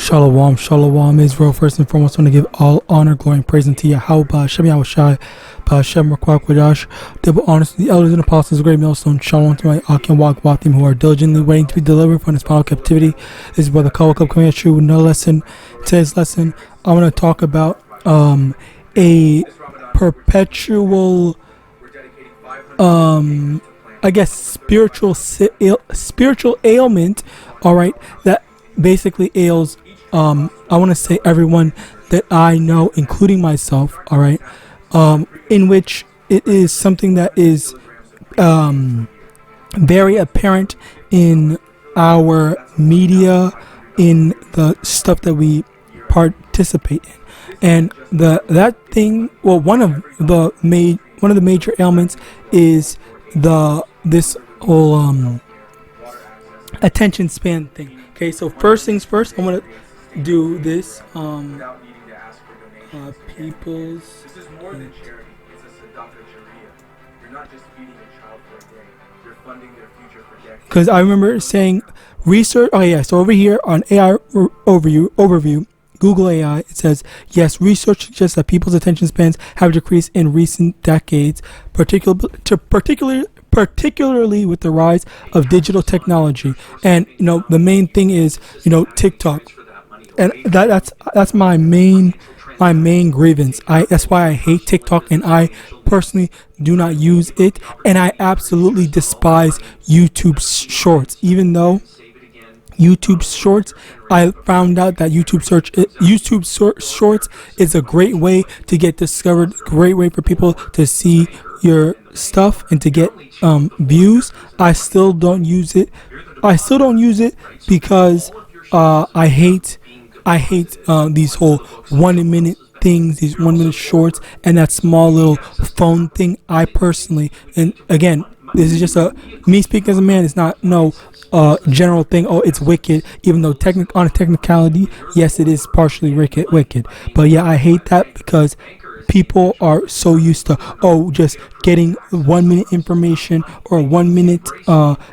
Shalom, shalom, Israel. First and foremost, I want to give all honor, glory, and praise unto YAHAWAH, SHAMAIWAN, Ba'ashem, double honors to the elders and apostles of the great millstone. Shalom to my Akim Wagwathim who are diligently waiting to be delivered from this final captivity. This is Brother Kawakub coming at you with no lesson. Today's lesson, I want to talk about a perpetual, I guess, spiritual ailment, all right, that basically ails I want to say everyone that I know, including myself, all right, in which it is something that is very apparent in our media, in the stuff that we participate in, and that thing. Well, one of the major ailments is this whole attention span thing. Okay, so first things first, I'm gonna do this. People's. This is more than charity. It's a seductive sharia. You're not just feeding a child for a day. You're funding their future for decades. Because I remember saying research. Oh yeah, so over here on AI overview, Google AI, it says yes. Research suggests that people's attention spans have decreased in recent decades, particularly with the rise of digital technology. And the main thing is TikTok, and that's my main grievance. That's why I hate TikTok, and I personally do not use it, and I absolutely despise YouTube Shorts. Even though YouTube Shorts, I found out that YouTube Shorts is a great way to get discovered, great way for people to see your stuff and to get views. I still don't use it. Because I hate these whole 1 minute things, these 1 minute shorts, and that small little phone thing. I personally, and again, this is just me speaking as a man. It's not general thing. Oh, it's wicked. Even though on a technicality, yes, it is partially wicked. But yeah, I hate that because people are so used to just getting 1 minute information or 1 minute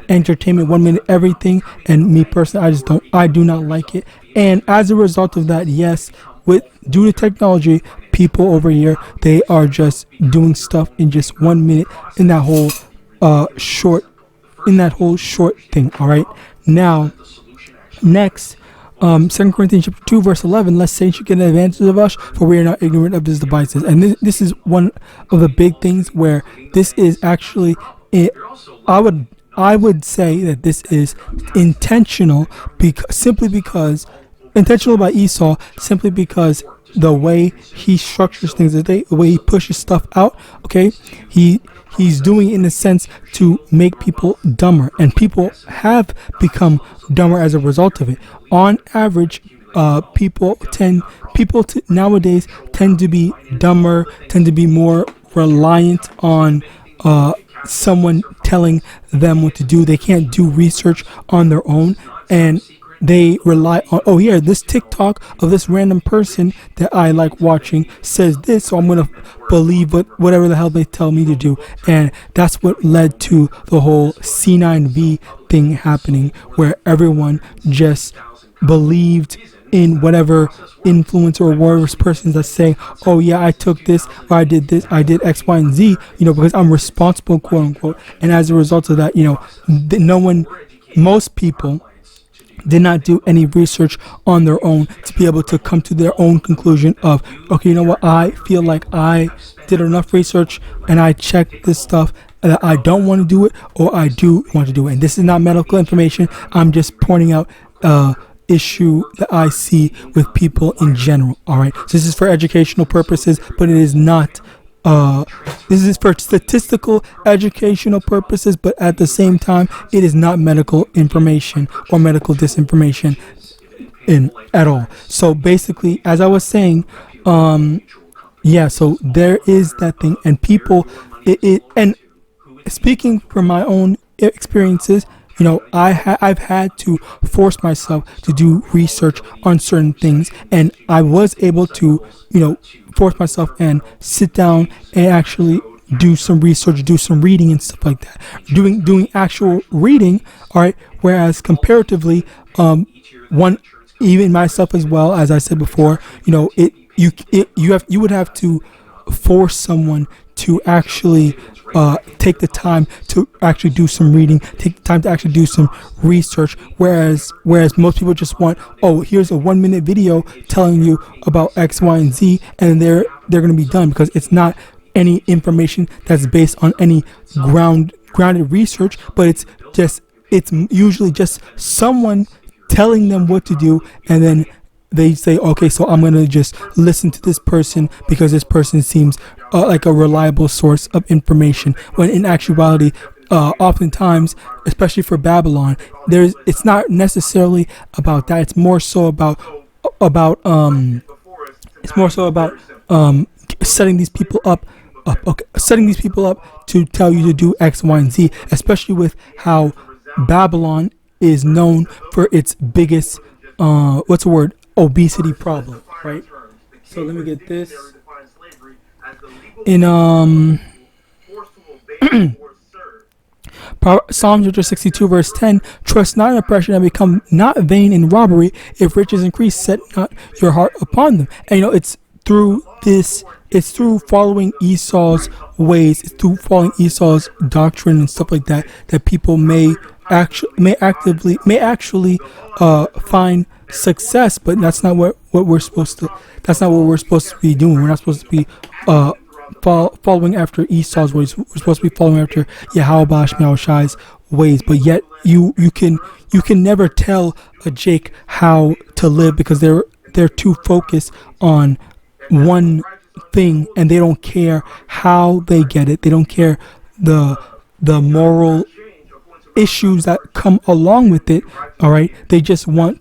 entertainment, 1 minute everything. And me personally, I do not like it. And as a result of that, yes, due to technology, people over here, they are just doing stuff in just 1 minute in that whole short thing. All right. Now, next, 2 Corinthians chapter 2 verse 11. Lest Satan should get an advantage of us, for we are not ignorant of his devices. And this is one of the big things where this is actually I would say that this is intentional, intentional by Esau, simply because the way he structures things, the way he pushes stuff out, okay, he's doing it in a sense to make people dumber, and have become dumber as a result of it. On average, people nowadays tend to be dumber, tend to be more reliant on someone telling them what to do. They can't do research on their own, and they rely on, this TikTok of this random person that I like watching says this, so I'm going to believe whatever the hell they tell me to do. And that's what led to the whole C9V thing happening, where everyone just believed in whatever influencer or whatever person that's saying, I took this, or I did this, I did X, Y, and Z, because I'm responsible, quote unquote. And as a result of that, most people did not do any research on their own to be able to come to their own conclusion of, I feel like I did enough research and I checked this stuff that I don't want to do it, or I do want to do it. And this is not medical information. I'm just pointing out issue that I see with people in general. All right. So this is for educational purposes, but it is not. This is for statistical educational purposes, but at the same time, it is not medical information or medical disinformation at all. So basically, as I was saying, so there is that thing, and people, and speaking from my own experiences, I've had to force myself to do research on certain things, and I was able to, force myself and sit down and actually do some research, do some reading and stuff like that. Doing actual reading, all right. Whereas comparatively, one even myself as well, as I said before, you would have to force someone to actually take the time to actually do some reading, take the time to actually do some research. Whereas most people just want, oh, here's a 1 minute video telling you about X, Y, and Z, and they're going to be done, because it's not any information that's based on any grounded research, but it's usually just someone telling them what to do, and then they say, okay, so I'm going to just listen to this person because this person seems like a reliable source of information, when in actuality, oftentimes, especially for Babylon, it's not necessarily about that. It's more so about setting these people up to tell you to do X, Y, and Z, especially with how Babylon is known for its biggest obesity problem, right? So let me get this in Psalm chapter 62 verse 10. Trust not in oppression, and become not vain in robbery. If riches increase, set not your heart upon them. And it's through following Esau's ways, it's through following Esau's doctrine and stuff like that, that people may actually find success. But that's not what we're supposed to be doing. We're not supposed to be following after Esau's ways. We're supposed to be following after YAHAWASHI's ways. But yet you can never tell a Jake how to live, because they're too focused on one thing, and they don't care how they get it. They don't care the moral issues that come along with it. All right, they're just more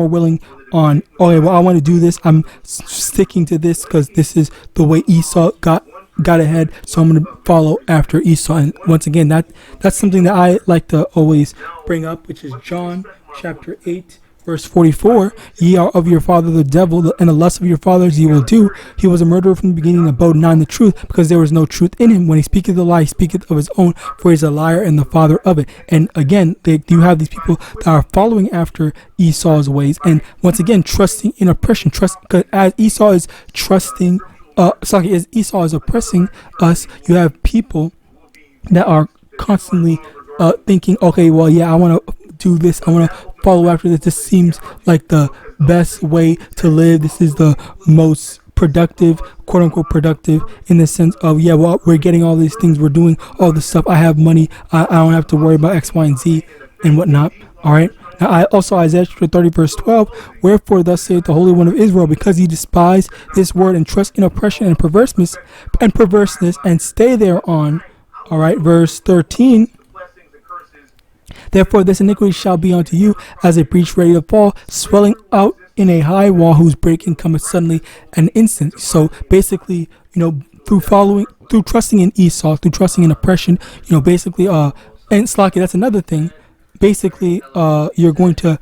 willing on, okay, well, I want to do this, I'm sticking to this because this is the way Esau got ahead, so I'm going to follow after Esau. And once again, that's something that I like to always bring up, which is John chapter 8 verse 44. Ye are of your father the devil, and the lust of your fathers ye will do. He was a murderer from the beginning, and abode not in the truth, because there was no truth in him. When he speaketh the lie, he speaketh of his own, for he is a liar and the father of it. And again, you have these people that are following after Esau's ways, and once again, trusting in oppression. Because as Esau is oppressing us, you have people that are constantly thinking, okay, well, yeah, I want to do this, I want to follow after this. This seems like the best way to live. This is the most productive, quote unquote productive, in the sense of, yeah, well, we're getting all these things, we're doing all this stuff, I have money, I don't have to worry about X, Y, and Z and whatnot. All right. Now, Isaiah chapter 30 verse 12, wherefore thus saith the Holy One of Israel, because ye despise this word, and trust in oppression and perverseness, and stay thereon. All right, verse 13. Therefore this iniquity shall be unto you as a breach ready to fall, swelling out in a high wall, whose breaking cometh suddenly and instant. So basically, through trusting in Esau, through trusting in oppression, basically, and Slacky, that's another thing. Basically, you're going to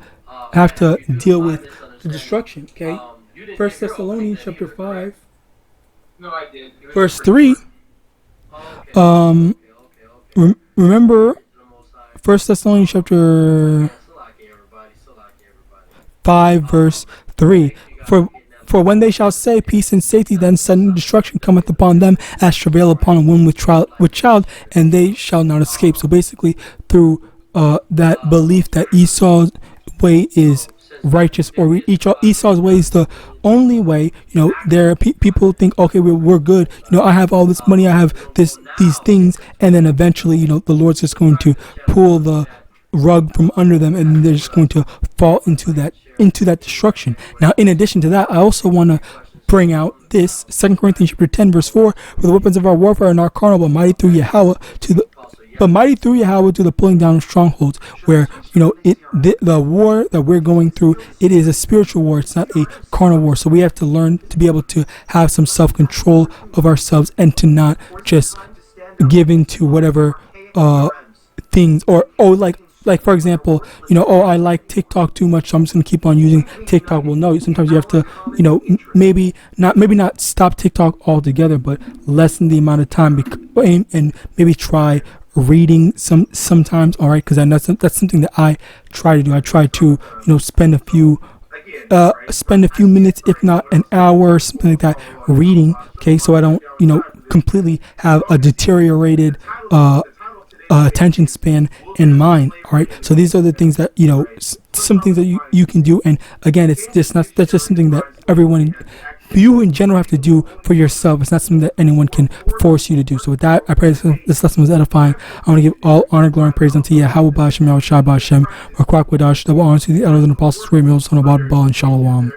have to deal with the destruction. Okay, 1 Thessalonians chapter 5, verse 3. Remember 1 Thessalonians chapter 5 verse 3. For when they shall say peace and safety, then sudden destruction cometh upon them, as travail upon a woman with child, and they shall not escape. So basically, through that belief that Esau's way is righteous, or Esau's way is the only way, there are people think, okay, we're good, I have all this money, I have these things, and then eventually, the Lord's just going to pull the rug from under them, and they're just going to fall into that destruction. Now, in addition to that, I also want to bring out this 2 Corinthians chapter 10 verse 4, for the weapons of our warfare are not carnal, but mighty through Yahawah to the pulling down of strongholds. Where the war that we're going through, it is a spiritual war, it's not a carnal war. So we have to learn to be able to have some self-control of ourselves, and to not just give in to whatever things, or like for example, I like TikTok too much, so I'm just gonna keep on using TikTok. Well, no, sometimes you have to, maybe not stop TikTok altogether, but lessen the amount of time, and maybe try reading sometimes. All right, because that's something that I try to do. I try to spend a few spend a few minutes, if not an hour, something like that, reading. Okay, so I don't, completely have a deteriorated attention span in mind. All right, so these are the things that some things that you can do, and again, it's just not, that's just something that you in general have to do for yourself. It's not something that anyone can force you to do. So with that, I pray this lesson was edifying. I want to give all honor, glory, and praise unto YAHAWAH, SHAMAIWAN, double honor to the elders and apostles, great meals, son of God, and Shalom.